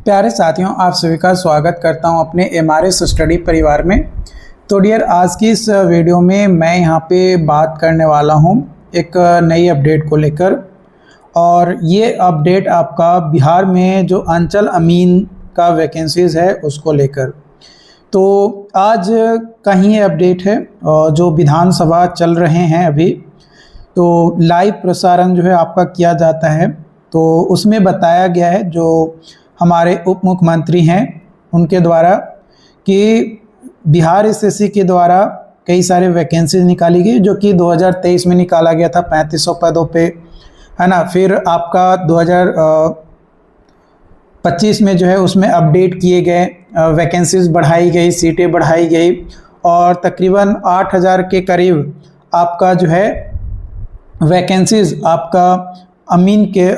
प्यारे साथियों, आप सभी का स्वागत करता हूं अपने एमआरएस स्टडी परिवार में। तो डियर, आज की इस वीडियो में मैं यहां पे बात करने वाला हूं एक नई अपडेट को लेकर। और ये अपडेट आपका बिहार में जो अंचल अमीन का वैकेंसीज़ है उसको लेकर। तो आज का ही ये अपडेट है जो विधानसभा चल रहे हैं अभी, तो लाइव प्रसारण जो है आपका किया जाता है। तो उसमें बताया गया है जो हमारे उप मुख्यमंत्री हैं उनके द्वारा कि बिहार एसएससी के द्वारा कई सारे वैकेंसीज निकाली गई जो कि 2023 में निकाला गया था 3500 पदों पे, है ना। फिर आपका 2025 में जो है उसमें अपडेट किए गए, वैकेंसीज बढ़ाई गई, सीटें बढ़ाई गई और तकरीबन 8000 के करीब आपका जो है वैकेंसीज आपका अमीन के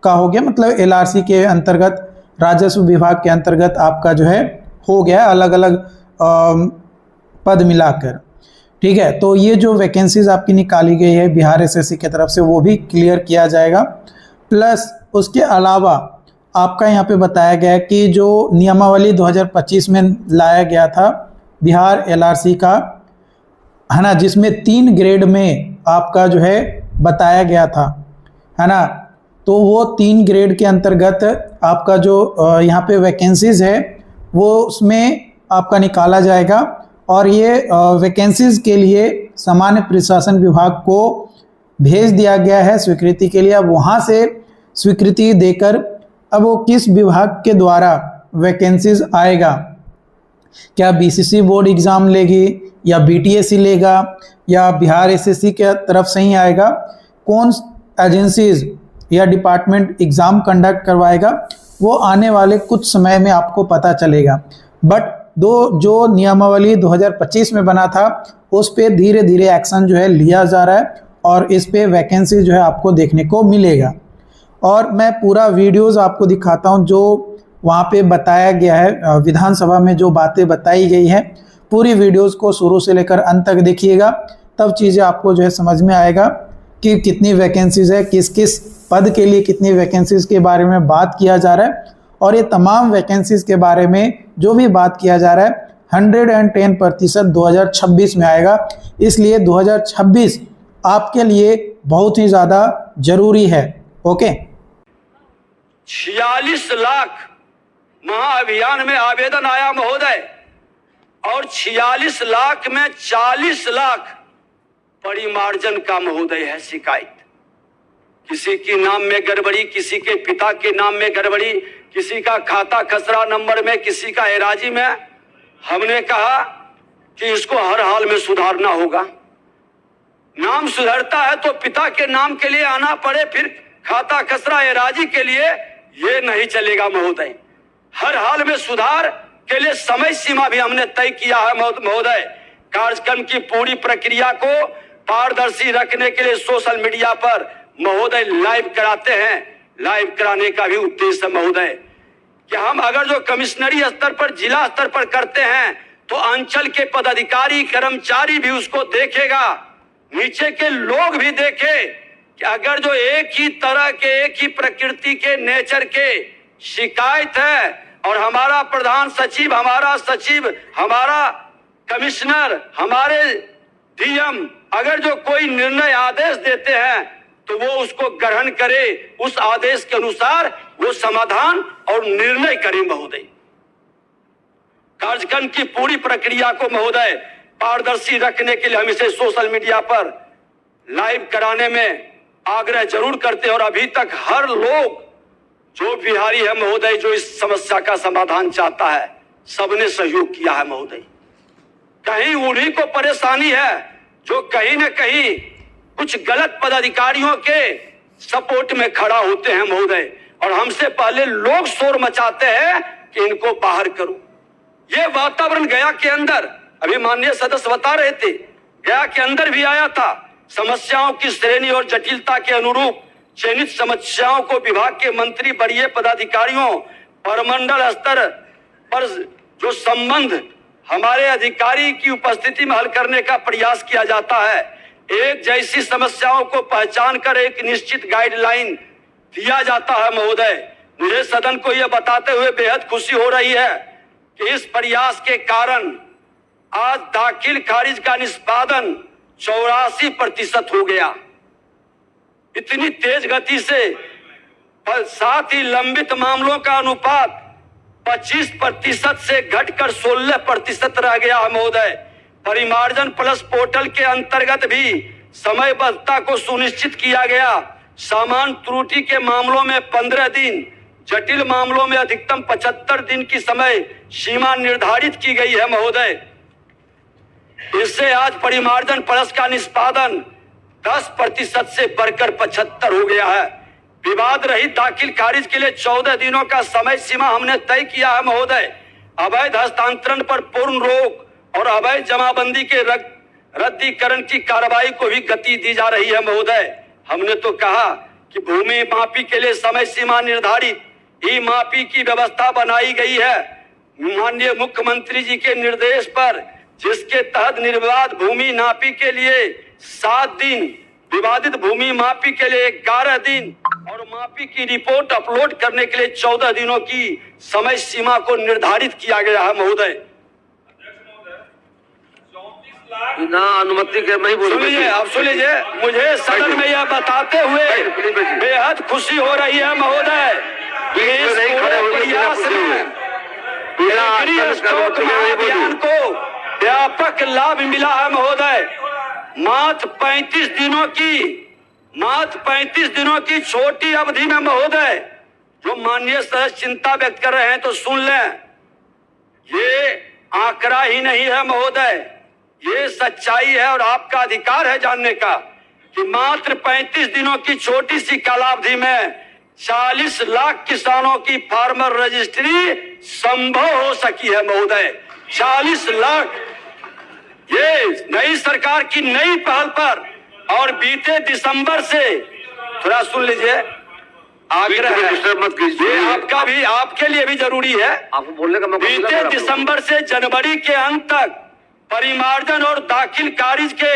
का हो गया, मतलब एलआरसी के अंतर्गत, राजस्व विभाग के अंतर्गत आपका जो है हो गया अलग अलग पद मिलाकर। ठीक है, तो ये जो वैकेंसीज आपकी निकाली गई है बिहार एसएससी की तरफ से वो भी क्लियर किया जाएगा। प्लस उसके अलावा आपका यहाँ पे बताया गया है कि जो नियमावली 2025 में लाया गया था बिहार एलआरसी का, है ना, जिसमें 3 ग्रेड में आपका जो है बताया गया था, है ना। तो वो 3 ग्रेड के अंतर्गत आपका जो यहाँ पे वैकेंसीज है वो उसमें आपका निकाला जाएगा। और ये वैकेंसीज के लिए सामान्य प्रशासन विभाग को भेज दिया गया है स्वीकृति के लिए। अब वहाँ से स्वीकृति देकर अब वो किस विभाग के द्वारा वैकेंसीज आएगा, क्या बीसीसी बोर्ड एग्ज़ाम लेगी या बीटीएससी लेगा या बिहार एसएससी के तरफ से ही आएगा, कौन एजेंसीज या डिपार्टमेंट एग्ज़ाम कंडक्ट करवाएगा, वो आने वाले कुछ समय में आपको पता चलेगा। बट जो नियमावली 2025 में बना था उस पे धीरे धीरे एक्शन जो है लिया जा रहा है और इस पे वैकेंसी जो है आपको देखने को मिलेगा। और मैं पूरा वीडियोस आपको दिखाता हूं जो वहाँ पे बताया गया है, विधानसभा में जो बातें बताई गई है, पूरी वीडियोस को शुरू से लेकर अंत तक देखिएगा, तब चीज़ें आपको जो है समझ में आएगा कि कितनी वैकेंसीज है, किस किस पद के लिए कितनी वैकेंसीज के बारे में बात किया जा रहा है। और ये तमाम वैकेंसीज के बारे में जो भी बात किया जा रहा है 110% 2026 में आएगा। इसलिए 2026 आपके लिए बहुत ही ज़्यादा जरूरी है। ओके, 46 लाख महाअभियान में आवेदन आया महोदय, और 46 लाख में 40 लाख परिमार्जन का महोदय है शिकायत। किसी के नाम में गड़बड़ी, किसी के पिता के नाम में गड़बड़ी, किसी का खाता खसरा नंबर में, किसी का एराजी में। हमने कहा कि इसको हर हाल में सुधारना होगा। नाम सुधरता है तो पिता के नाम के लिए आना पड़े, फिर खाता खसरा एराजी के लिए, ये नहीं चलेगा महोदय। हर हाल में सुधार के लिए समय सीमा भी हमने तय किया है महोदय। कार्यक्रम की पूरी प्रक्रिया को पारदर्शी रखने के लिए सोशल मीडिया पर महोदय लाइव कराते हैं। लाइव कराने का भी उद्देश्य है महोदय कि हम अगर जो कमिश्नरी स्तर पर, जिला स्तर पर करते हैं तो अंचल के पदाधिकारी कर्मचारी भी उसको देखेगा, नीचे के लोग भी देखे कि अगर जो एक ही तरह के, एक ही प्रकृति के, नेचर के शिकायत है और हमारा प्रधान सचिव, हमारा सचिव, हमारा कमिश्नर, हमारे डीएम अगर जो कोई निर्णय आदेश देते हैं तो वो उसको ग्रहण करे, उस आदेश के अनुसार वो समाधान और निर्णय करे महोदय। कार्यक्रम की पूरी प्रक्रिया को महोदय पारदर्शी रखने के लिए हम इसे सोशल मीडिया पर लाइव कराने में आग्रह जरूर करते हैं। और अभी तक हर लोग जो बिहारी है महोदय, जो इस समस्या का समाधान चाहता है, सबने सहयोग किया है महोदय। कहीं उन्हीं को परेशानी है जो कहीं न कहीं कुछ गलत पदाधिकारियों के सपोर्ट में खड़ा होते हैं महोदय, और हमसे पहले लोग शोर मचाते हैं कि इनको बाहर करो। ये वातावरण गया के अंदर, अभी माननीय सदस्य बता रहे थे, गया के अंदर भी आया था। समस्याओं की श्रेणी और जटिलता के अनुरूप चयनित समस्याओं को विभाग के मंत्री, वरीय पदाधिकारियों, परमंडल स्तर पर जो संबंध हमारे अधिकारी की उपस्थिति में हल करने का प्रयास किया जाता है। एक जैसी समस्याओं को पहचान कर एक निश्चित गाइडलाइन दिया जाता है महोदय। मुझे सदन को यह बताते हुए बेहद खुशी हो रही है कि इस प्रयास के कारण आज दाखिल खारिज का निष्पादन 84% हो गया। इतनी तेज गति से, साथ ही लंबित मामलों का अनुपात 25% से घटकर 16% रह गया है महोदय। परिमार्जन प्लस पोर्टल के अंतर्गत भी समयबद्धता को सुनिश्चित किया गया। सामान्य त्रुटि के मामलों में 15 दिन, जटिल मामलों में अधिकतम 75 दिन की समय सीमा निर्धारित की गई है महोदय। इससे आज परिमार्जन प्लस का निष्पादन 10% से बढ़कर 75 हो गया है। विवाद रहित दाखिल खारिज के लिए 14 दिनों का समय सीमा हमने तय किया है महोदय। अवैध हस्तांतरण पर पूर्ण रोक और अवैध जमाबंदी के रद्दीकरण की कार्रवाई को भी गति दी जा रही है महोदय। हमने तो कहा कि भूमि मापी के लिए समय सीमा निर्धारित, ई मापी की व्यवस्था बनाई गई है। माननीय मुख्यमंत्री जी के निर्देश पर, जिसके तहत निर्विवाद भूमि नापी के लिए 7 दिन, विवादित भूमि मापी के लिए 11 दिन और मापी की रिपोर्ट अपलोड करने के लिए 14 दिनों की समय सीमा को निर्धारित किया गया है महोदय। बिना अनुमति के नहीं बोल। सुनिए, अब सुनिए, मुझे सदन में यह बताते हुए बेहद खुशी हो रही है महोदय। अभियान को व्यापक लाभ मिला है महोदय। मात्र 35 दिनों की छोटी अवधि में महोदय, जो माननीय सदस्य चिंता व्यक्त कर रहे हैं तो सुन लें, ये आंकड़ा ही नहीं है महोदय, ये सच्चाई है और आपका अधिकार है जानने का कि मात्र 35 दिनों की छोटी सी कालावधि में 40 लाख किसानों की फार्मर रजिस्ट्री संभव हो सकी है महोदय। 40 लाख, ये नई सरकार की नई पहल पर। और बीते दिसंबर से, थोड़ा सुन लीजिए, आग्रह है, मत कीजिए, आपका भी, आपके लिए भी जरूरी है, आपको बोलने का मौका। बीते दिसंबर से जनवरी के अंत तक परिमार्जन और दाखिल खारिज के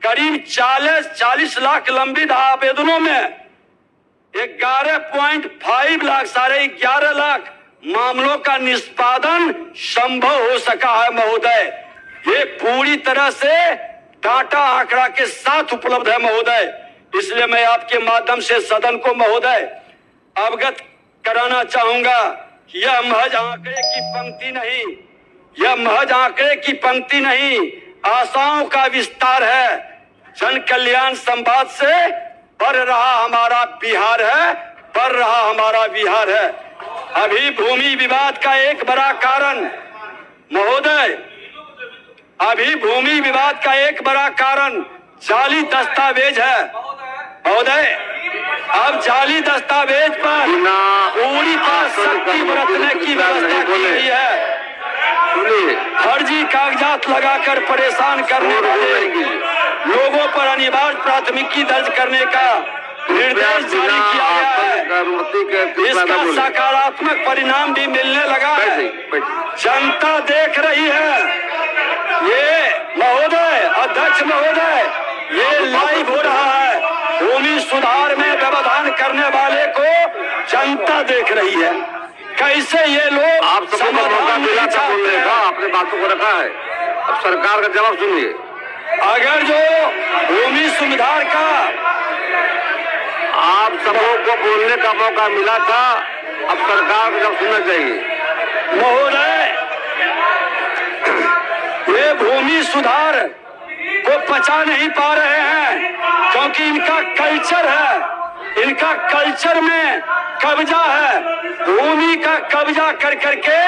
करीब 40 लाख लंबित आवेदनों में 11.5 लाख, 11.5 लाख मामलों का निष्पादन संभव हो सका है महोदय। ये पूरी तरह से डाटा आंकड़ा के साथ उपलब्ध है महोदय। इसलिए मैं आपके माध्यम से सदन को महोदय अवगत कराना चाहूंगा कि यह महज आंकड़े की पंक्ति नहीं, यह महज आंकड़े की पंक्ति नहीं, आशाओं का विस्तार है। जन कल्याण संवाद से बढ़ रहा हमारा बिहार है, बढ़ रहा हमारा बिहार है। अभी भूमि विवाद का एक बड़ा कारण महोदय, अभी भूमि विवाद का एक बड़ा कारण जाली दस्तावेज है महोदय। अब जाली दस्तावेज पर पूरी तरह सख्ती बरतने की व्यवस्था की गई है। फर्जी कागजात लगाकर परेशान करने वाले लोगों पर अनिवार्य प्राथमिकी दर्ज करने का निर्देश जारी किया गया है। इसका सकारात्मक परिणाम भी मिलने लगा है। जनता देख रही है। ये महोदय, अध्यक्ष महोदय, ये लाइव हो रहा है। भूमि सुधार में व्यवधान करने वाले को जनता देख रही है। कैसे ये लोग, आप सबको मौका मिला था बोलने का, आपने बातों को रखा है, अब सरकार का जवाब सुनिए। अगर जो भूमि सुधार का आप सबको बोलने का मौका मिला था, अब सरकार को जब सुनना चाहिए महोदय। ये भूमि सुधार को पचा नहीं पा रहे हैं क्योंकि इनका कल्चर है, इनका कल्चर में कब्जा है। भूमि का कब्जा कर करके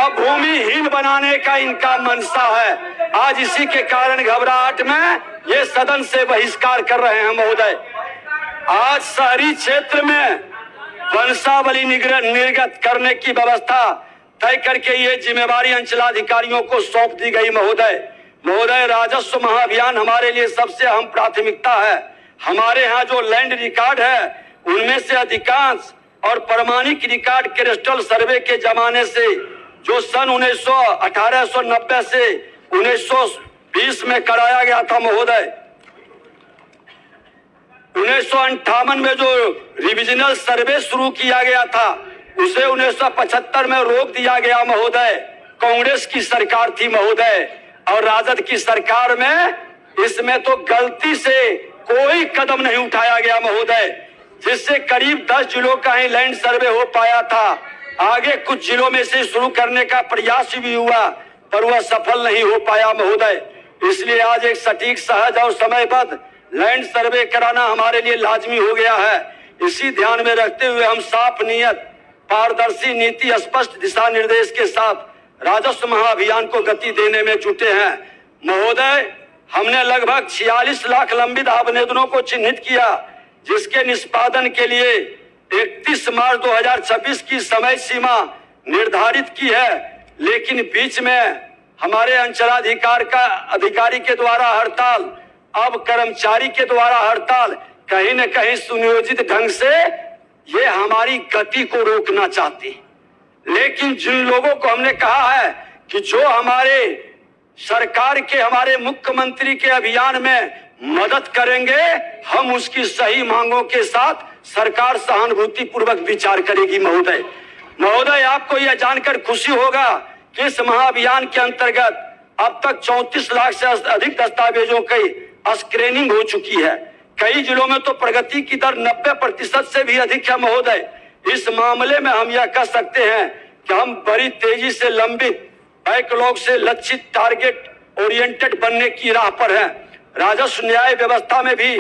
अब भूमिहीन बनाने का इनका मनसा है। आज इसी के कारण घबराहट में ये सदन से बहिष्कार कर रहे हैं महोदय। आज शहरी क्षेत्र में वंशावली निर्गत करने की व्यवस्था तय करके ये जिम्मेवारी अंचलाधिकारियों को सौंप दी गई महोदय। राजस्व महाअभियान हमारे लिए सबसे अहम प्राथमिकता है। हमारे यहाँ जो लैंड रिकॉर्ड है उनमें से अधिकांश और प्रमाणिक रिकॉर्ड कैडस्ट्रल सर्वे के जमाने से, जो सन 1890 से 1920 में कराया गया था महोदय। 1958 में जो रिविजनल सर्वे शुरू किया गया था उसे 1975 में रोक दिया गया महोदय। कांग्रेस की सरकार थी महोदय, और राजद की सरकार में इसमें तो गलती से कोई कदम नहीं उठाया गया महोदय, जिससे करीब 10 जिलों का ही लैंड सर्वे हो पाया था। आगे कुछ जिलों में से शुरू करने का प्रयास भी हुआ, पर वह सफल नहीं हो पाया महोदय। इसलिए आज एक सटीक, सहज और समयबद्ध लैंड सर्वे कराना हमारे लिए लाजमी हो गया है। इसी ध्यान में रखते हुए हम साफ नीयत, पारदर्शी नीति, स्पष्ट दिशा निर्देश के साथ राजस्व महाअभियान को गति देने में जुटे हैं महोदय। हमने लगभग 46 लाख लंबित आवेदनों को चिन्हित किया, जिसके निष्पादन के लिए 31 मार्च 2026 की समय सीमा निर्धारित की है। लेकिन बीच में हमारे अंचलाधिकारी के द्वारा हड़ताल, अब कर्मचारी के द्वारा हड़ताल, कहीं न कहीं सुनियोजित ढंग से ये हमारी गति को रोकना चाहती। लेकिन जिन लोगों को हमने कहा है कि जो हमारे सरकार के, हमारे मुख्यमंत्री के अभियान में मदद करेंगे, हम उसकी सही मांगों के साथ सरकार सहानुभूति पूर्वक विचार करेगी महोदय। महोदय, आपको यह जानकर खुशी होगा कि इस महाअभियान के अंतर्गत अब तक 34 लाख से अधिक दस्तावेजों की स्क्रीनिंग हो चुकी है। कई जिलों में तो प्रगति की दर 90% से भी अधिक है महोदय। इस मामले में हम यह कह सकते हैं कि हम बड़ी तेजी से लंबित बैकलॉग से लक्षित, टारगेट ओरिएंटेड बनने की राह पर हैं। राजस्व न्याय व्यवस्था में भी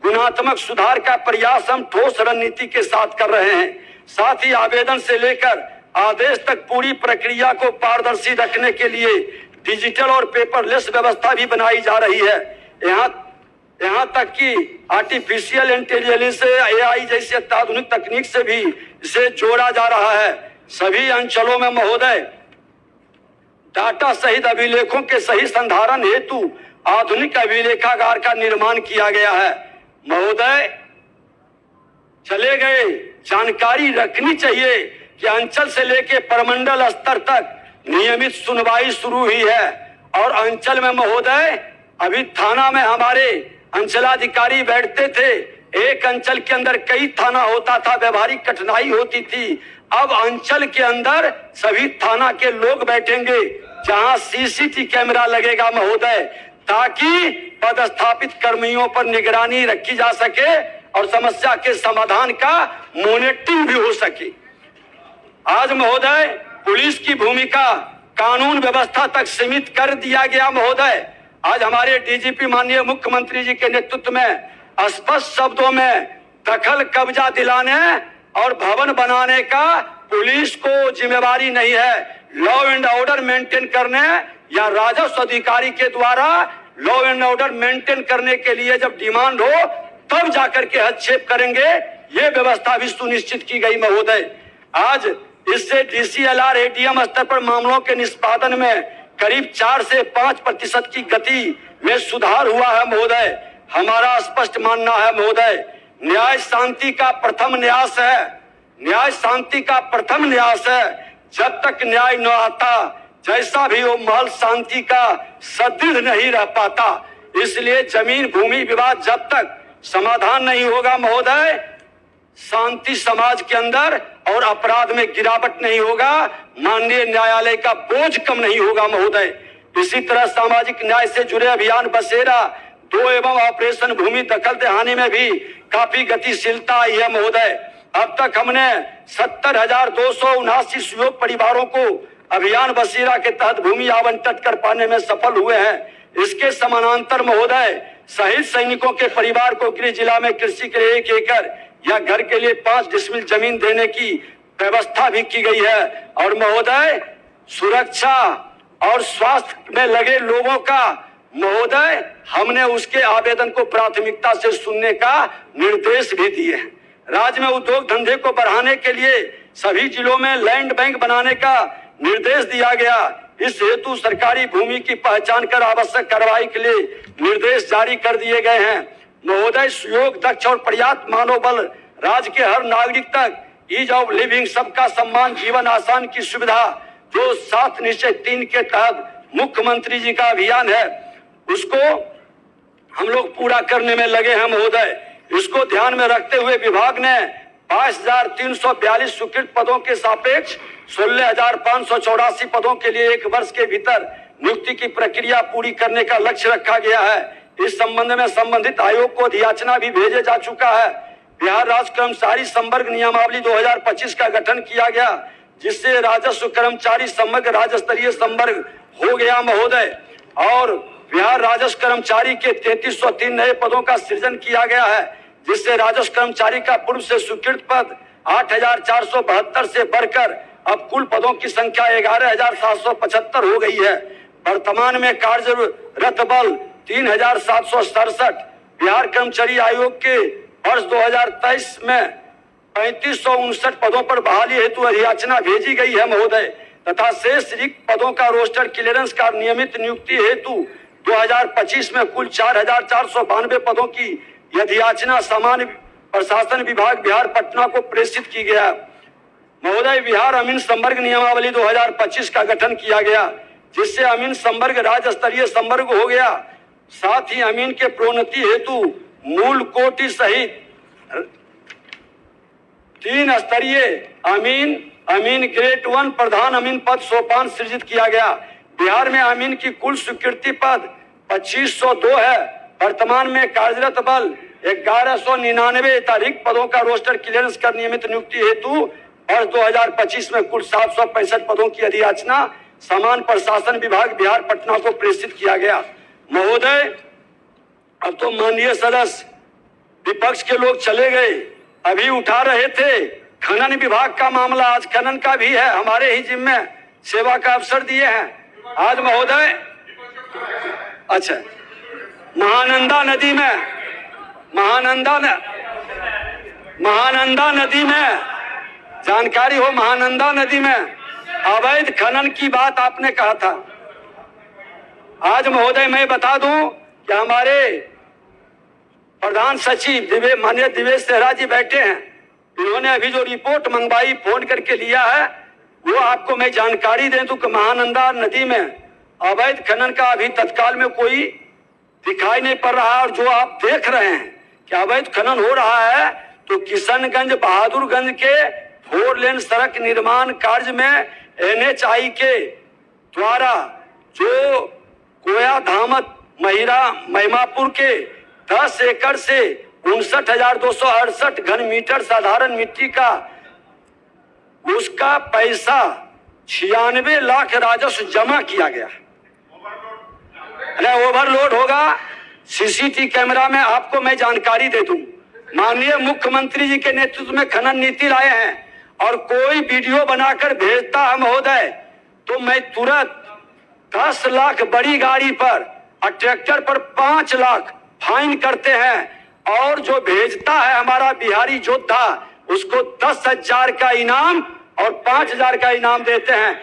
गुणात्मक सुधार का प्रयास हम ठोस रणनीति के साथ कर रहे हैं। साथ ही आवेदन से लेकर आदेश तक पूरी प्रक्रिया को पारदर्शी रखने के लिए डिजिटल और पेपरलेस व्यवस्था भी बनाई जा रही है। यहाँ तक कि आर्टिफिशियल इंटेलिजेंस, AI जैसी अत्याधुनिक तकनीक से भी इसे जोड़ा जा रहा है। सभी अंचलों में महोदय डाटा सहित अभिलेखों के सही संधारण हेतु आधुनिक अभिलेखागार का निर्माण किया गया है महोदय। चले गए, जानकारी रखनी चाहिए कि अंचल से लेकर प्रमंडल स्तर तक नियमित सुनवाई शुरू हुई है। और अंचल में महोदय, अभी थाना में हमारे अंचलाधिकारी बैठते थे, एक अंचल के अंदर कई थाना होता था, व्यवहारिक कठिनाई होती थी। अब अंचल के अंदर सभी थाना के लोग बैठेंगे, जहां CCTV कैमरा लगेगा महोदय, ताकि पदस्थापित कर्मियों पर निगरानी रखी जा सके और समस्या के समाधान का मॉनिटरिंग भी हो सके। आज महोदय, पुलिस की भूमिका कानून व्यवस्था तक सीमित कर दिया गया महोदय। आज हमारे DGP माननीय मुख्यमंत्री जी के नेतृत्व में स्पष्ट शब्दों में दखल कब्जा दिलाने और भवन बनाने का पुलिस को जिम्मेवारी नहीं है। लॉ एंड ऑर्डर मेंटेन करने या राजस्व अधिकारी के द्वारा लॉ एंड ऑर्डर मेंटेन करने के लिए जब डिमांड हो, तब जाकर के हस्तक्षेप करेंगे, ये व्यवस्था भी सुनिश्चित की गई महोदय। आज इससे DCLR ADM स्तर पर मामलों के निष्पादन में करीब 4 से 5% की गति में सुधार हुआ है महोदय। हमारा स्पष्ट मानना है महोदय, न्याय शांति का प्रथम न्यास है, न्याय शांति का प्रथम न्यास है। जब तक न्याय न आता, जैसा भी वो महल शांति का सदृढ़ नहीं रह पाता। इसलिए जमीन भूमि विवाद जब तक समाधान नहीं होगा महोदय, शांति समाज के अंदर और अपराध में गिरावट नहीं होगा, माननीय न्यायालय का बोझ कम नहीं होगा महोदय। इसी तरह सामाजिक न्याय से जुड़े अभियान बसेरा 2 एवं ऑपरेशन भूमि दखल दहानी में भी काफी गतिशीलता आई है महोदय। अब तक हमने 70,279 सुयोग परिवारों को अभियान बसेरा के तहत भूमि आवंटित कर पाने में सफल हुए हैं। इसके समानांतर महोदय, शहीद सैनिकों के परिवार को गृह जिला में कृषि के लिए 1 एकड़ या घर के लिए 5 डिसमिल जमीन देने की व्यवस्था भी की गई है। और महोदय, सुरक्षा और स्वास्थ्य में लगे लोगों का महोदय, हमने उसके आवेदन को प्राथमिकता से सुनने का निर्देश भी दिए हैं। राज्य में उद्योग धंधे को बढ़ाने के लिए सभी जिलों में लैंड बैंक बनाने का निर्देश दिया गया। इस हेतु सरकारी भूमि की पहचान कर आवश्यक कार्रवाई के लिए निर्देश जारी कर दिए गए हैं महोदय। सुयोग, दक्ष और पर्याप्त मानव बल राज्य के हर नागरिक तक ईज ऑफ लिविंग, सबका सम्मान, जीवन आसान की सुविधा, जो 7 निश्चय 3 के तहत मुख्यमंत्री जी का अभियान है, उसको हम लोग पूरा करने में लगे हैं महोदय। इसको ध्यान में रखते हुए विभाग ने 22,342 स्वीकृत पदों के सापेक्ष 16,584 पदों के लिए 1 वर्ष के भीतर नियुक्ति की प्रक्रिया पूरी करने का लक्ष्य रखा गया है। इस संबंध में संबंधित आयोग को अधियाचना भी भेजे जा चुका है। बिहार राज्य कर्मचारी संवर्ग नियमावली 2025 का गठन किया गया, जिससे राजस्व कर्मचारी समग्र राज्य स्तरीय संवर्ग हो गया महोदय। और बिहार राजस्व कर्मचारी के 3303 नए पदों का सृजन किया गया है, जिससे राजस्व कर्मचारी का पूर्व से स्वीकृत पद 8,472 से बढ़कर अब कुल पदों की संख्या 11,775 हो गई है। वर्तमान में कार्यरत बल 3,767। बिहार कर्मचारी आयोग के वर्ष 2023 में 3,559 पदों पर बहाली हेतु अधियाचना भेजी गई है महोदय, तथा शेष रिक्त पदों का रोस्टर क्लियरेंस का नियमित नियुक्ति हेतु 2025 में कुल 4,492 पदों की अधियाचना सामान्य प्रशासन विभाग बिहार पटना को प्रेषित की गया महोदय। बिहार अमीन संवर्ग नियमावली 2025 का गठन किया गया, जिससे अमीन संवर्ग राज्य स्तरीय संवर्ग हो गया। साथ ही अमीन के प्रोन्नति हेतु मूल कोटि सहित 3 स्तरीय अमीन ग्रेड 1 प्रधान अमीन पद सोपान सृजित किया गया। बिहार में अमीन की कुल स्वीकृति पद 2502 है। वर्तमान में कार्यरत बल 1199 अतिरिक्त पदों का रोस्टर क्लियरेंस कर नियमित नियुक्ति हेतु वर्ष 2025 में कुल 765 पदों की अधियाचना समान प्रशासन विभाग बिहार पटना को प्रेषित किया गया महोदय। अब तो माननीय सदस्य विपक्ष के लोग चले गए, अभी उठा रहे थे खनन विभाग का मामला। आज खनन का भी है, हमारे ही जिम्मे सेवा का अवसर दिए हैं आज महोदय। अच्छा, महानंदा नदी में जानकारी हो, महानंदा नदी में अवैध खनन की बात आपने कहा था। आज महोदय मैं बता दूं कि हमारे प्रधान सचिव माननीय दिवेश सेहरा जी बैठे हैं, इन्होंने अभी जो रिपोर्ट मंगवाई फोन करके लिया है, वो आपको मैं जानकारी दे दूं कि महानंदा नदी में अवैध खनन का अभी तत्काल में कोई दिखाई नहीं पड़ रहा। और जो आप देख रहे हैं कि अवैध खनन हो रहा है, तो किशनगंज बहादुरगंज के 4 लेन सड़क निर्माण कार्य में NHI के द्वारा जो कोया धामत महिमापुर के 10 एकड़ से 59,268 घन मीटर साधारण मिट्टी का उसका पैसा 96 लाख राजस्व जमा किया गया। अरे ओवरलोड होगा, CCTV कैमरा में आपको मैं जानकारी दे दूं। माननीय मुख्यमंत्री जी के नेतृत्व में खनन नीति लाए हैं, और कोई वीडियो बनाकर भेजता है महोदय, तो मैं तुरंत 10 लाख बड़ी गाड़ी पर और ट्रैक्टर पर 5 लाख फाइन करते हैं। और जो भेजता है हमारा बिहारी योद्धा, उसको 10,000 का इनाम और 5,000 का इनाम देते हैं।